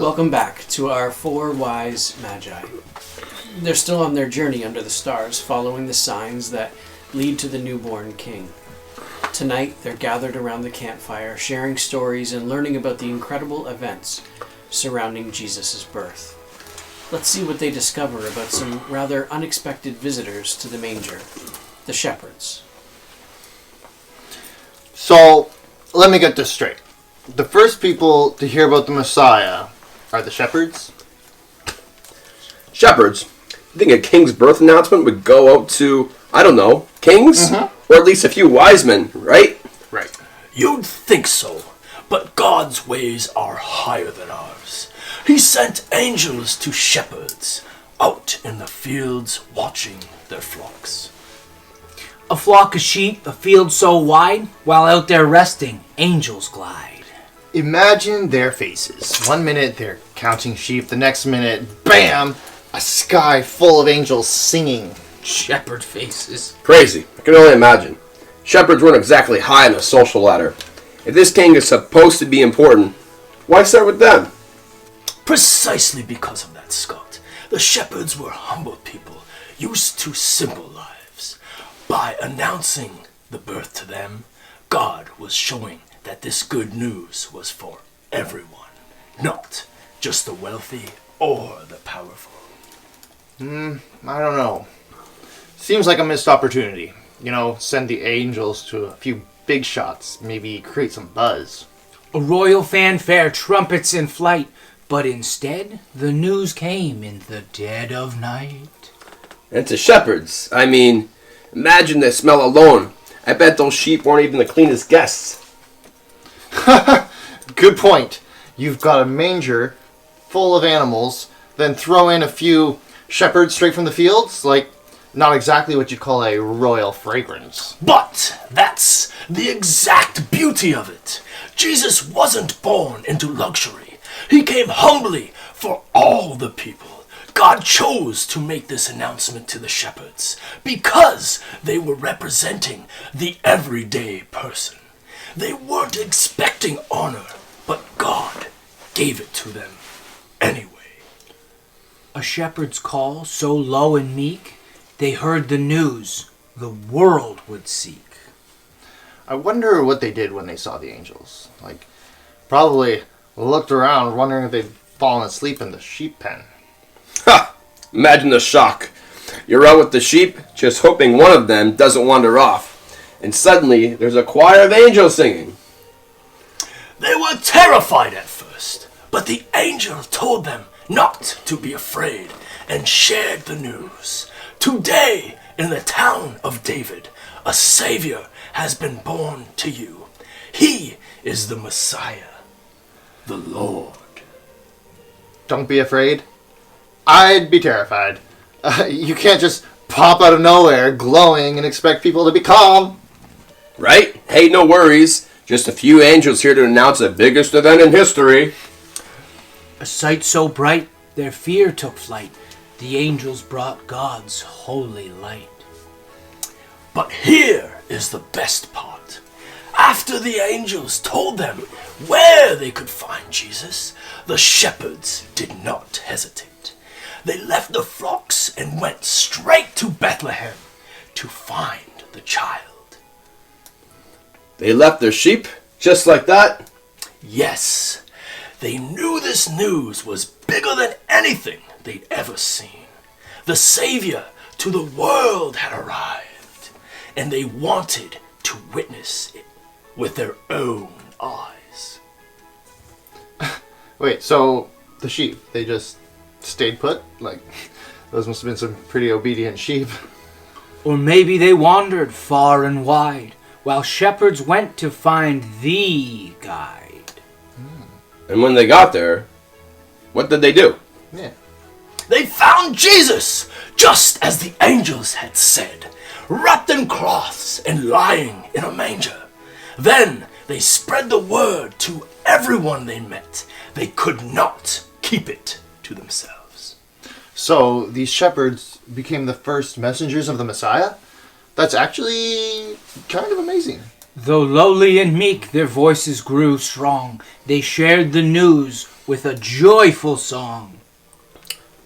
Welcome back to our 4 wise magi. They're still on their journey under the stars, following the signs that lead to the newborn king. Tonight, they're gathered around the campfire, sharing stories and learning about the incredible events surrounding Jesus' birth. Let's see what they discover about some rather unexpected visitors to the manger, the shepherds. So, let me get this straight. The first people to hear about the Messiah are the shepherds? Shepherds? You think a king's birth announcement would go out to, I don't know, kings? Mm-hmm. Or at least a few wise men, right? Right. You'd think so, but God's ways are higher than ours. He sent angels to shepherds out in the fields watching their flocks. A flock of sheep, a field so wide, while out there resting, angels glide. Imagine their faces. One minute they're counting sheep, the next minute, bam, a sky full of angels singing. Shepherd faces. Crazy. I can only imagine. Shepherds weren't exactly high on the social ladder. If this king is supposed to be important, why start with them? Precisely because of that, Scott. The shepherds were humble people, used to simple lives. By announcing the birth to them, God was showing that this good news was for everyone, not just the wealthy or the powerful. I don't know. Seems like a missed opportunity. Send the angels to a few big shots, maybe create some buzz. A royal fanfare, trumpets in flight, but instead, the news came in the dead of night. And to shepherds, imagine the smell alone. I bet those sheep weren't even the cleanest guests. Good point. You've got a manger full of animals, then throw in a few shepherds straight from the fields? Not exactly what you'd call a royal fragrance. But that's the exact beauty of it. Jesus wasn't born into luxury. He came humbly for all the people. God chose to make this announcement to the shepherds because they were representing the everyday person. They weren't expecting honor, but God gave it to them anyway. A shepherd's call so low and meek, they heard the news the world would seek. I wonder what they did when they saw the angels. Probably looked around wondering if they'd fallen asleep in the sheep pen. Ha! Imagine the shock. You're out with the sheep, just hoping one of them doesn't wander off. And suddenly, there's a choir of angels singing. They were terrified at first, but the angel told them not to be afraid and shared the news. Today, in the town of David, a Savior has been born to you. He is the Messiah, the Lord. Don't be afraid. I'd be terrified. You can't just pop out of nowhere glowing and expect people to be calm. Right? Hey, no worries. Just a few angels here to announce the biggest event in history. A sight so bright, their fear took flight. The angels brought God's holy light. But here is the best part. After the angels told them where they could find Jesus, the shepherds did not hesitate. They left the flocks and went straight to Bethlehem to find the child. They left their sheep just like that? Yes, they knew this news was bigger than anything they'd ever seen. The Savior to the world had arrived, and they wanted to witness it with their own eyes. Wait, so the sheep, they just stayed put? Those must have been some pretty obedient sheep. Or maybe they wandered far and wide, while shepherds went to find the guide. And when they got there, what did they do? Yeah. They found Jesus, just as the angels had said, wrapped in cloths and lying in a manger. Then they spread the word to everyone they met. They could not keep it to themselves. So these shepherds became the first messengers of the Messiah? That's actually kind of amazing. Though lowly and meek, their voices grew strong. They shared the news with a joyful song.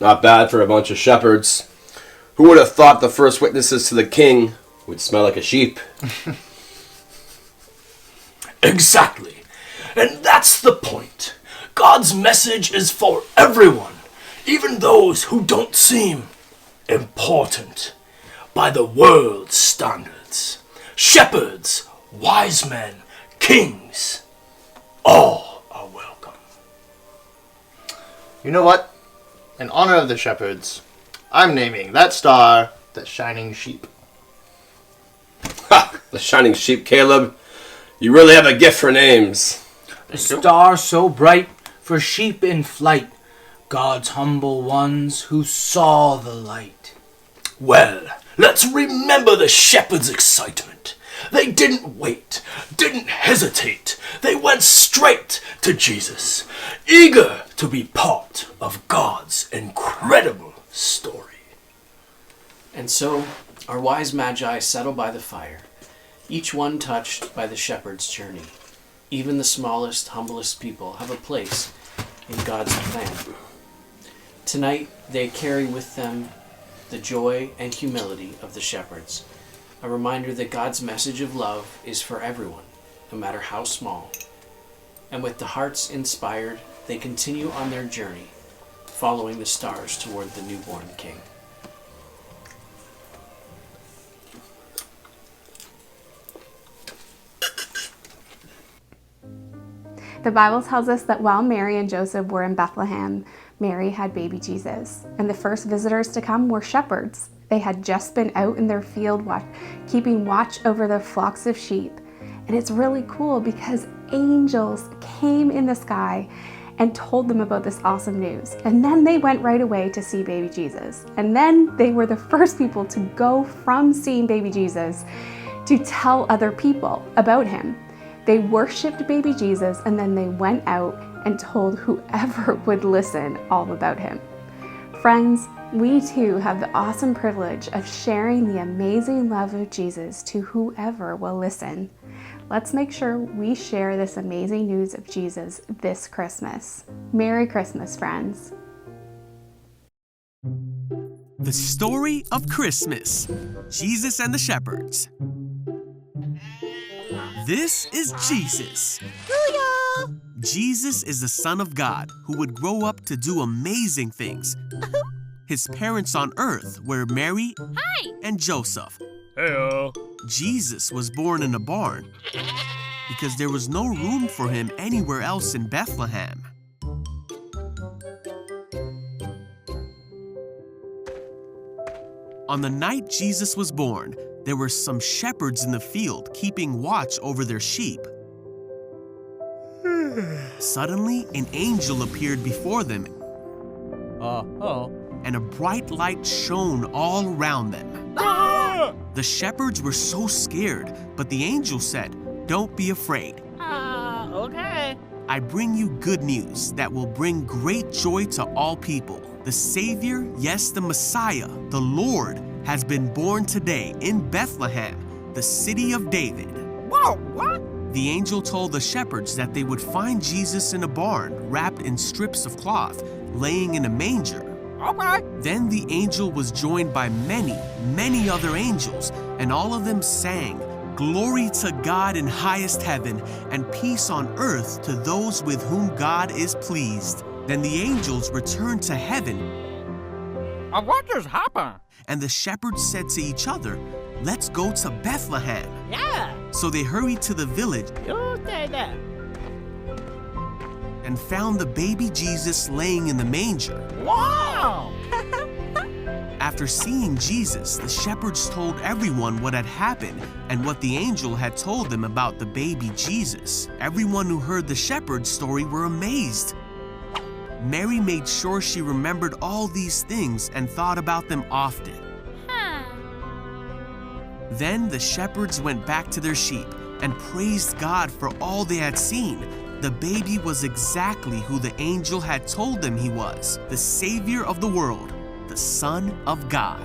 Not bad for a bunch of shepherds. Who would have thought the first witnesses to the king would smell like a sheep? Exactly. And that's the point. God's message is for everyone, even those who don't seem important by the world's standards. Shepherds, wise men, kings, all are welcome. You know what? In honor of the shepherds, I'm naming that star the Shining Sheep. Ha! The shining sheep, Caleb. You really have a gift for names. A star so bright for sheep in flight, God's humble ones who saw the light. Well, let's remember the shepherds' excitement. They didn't wait, didn't hesitate. They went straight to Jesus, eager to be part of God's incredible story. And so, our wise magi settle by the fire, each one touched by the shepherd's journey. Even the smallest, humblest people have a place in God's plan. Tonight, they carry with them the joy and humility of the shepherds, a reminder that God's message of love is for everyone, no matter how small. And with the hearts inspired, they continue on their journey, following the stars toward the newborn King. The Bible tells us that while Mary and Joseph were in Bethlehem, Mary had baby Jesus. And the first visitors to come were shepherds. They had just been out in their field keeping watch over the flocks of sheep. And it's really cool because angels came in the sky and told them about this awesome news. And then they went right away to see baby Jesus. And then they were the first people to go from seeing baby Jesus to tell other people about him. They worshiped baby Jesus, and then they went out and told whoever would listen all about him. Friends, we too have the awesome privilege of sharing the amazing love of Jesus to whoever will listen. Let's make sure we share this amazing news of Jesus this Christmas. Merry Christmas, friends. The story of Christmas. Jesus and the shepherds. This is Jesus. Booyah! Jesus is the Son of God who would grow up to do amazing things. His parents on earth were Mary and Joseph. Heyo. Jesus was born in a barn because there was no room for him anywhere else in Bethlehem. On the night Jesus was born, there were some shepherds in the field keeping watch over their sheep. Suddenly, an angel appeared before them, and a bright light shone all around them. Ah! The shepherds were so scared, but the angel said, "Don't be afraid. Okay. I bring you good news that will bring great joy to all people. The Savior, yes, the Messiah, the Lord, has been born today in Bethlehem, the city of David." Whoa, what? The angel told the shepherds that they would find Jesus in a barn, wrapped in strips of cloth, laying in a manger. Okay. Then the angel was joined by many, many other angels, and all of them sang, "Glory to God in highest heaven, and peace on earth to those with whom God is pleased." Then the angels returned to heaven, What just happened? and the shepherds said to each other, "Let's go to Bethlehem." Yeah. So they hurried to the village You say that. and found the baby Jesus laying in the manger. Wow. After seeing Jesus, the shepherds told everyone what had happened and what the angel had told them about the baby Jesus. Everyone who heard the shepherd's story were amazed. Mary made sure she remembered all these things and thought about them often. Then the shepherds went back to their sheep and praised God for all they had seen. The baby was exactly who the angel had told them he was, the Savior of the world, the Son of God.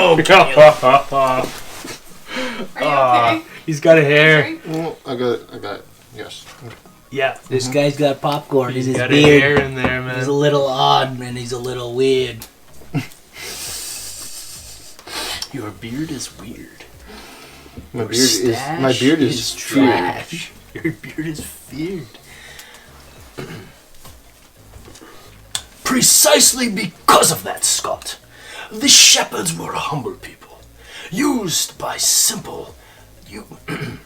Are you okay? He's got a hair. I got it. Yes. Yeah. This guy's got popcorn in He's his got beard. a hair in there, man. He's a little odd, man. He's a little weird. Your beard is weird. My Stash beard is trash. Your beard is feared. Precisely because of that, Scott, the shepherds were a humble people, used by simple. Good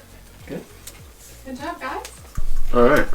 job, guys. All right.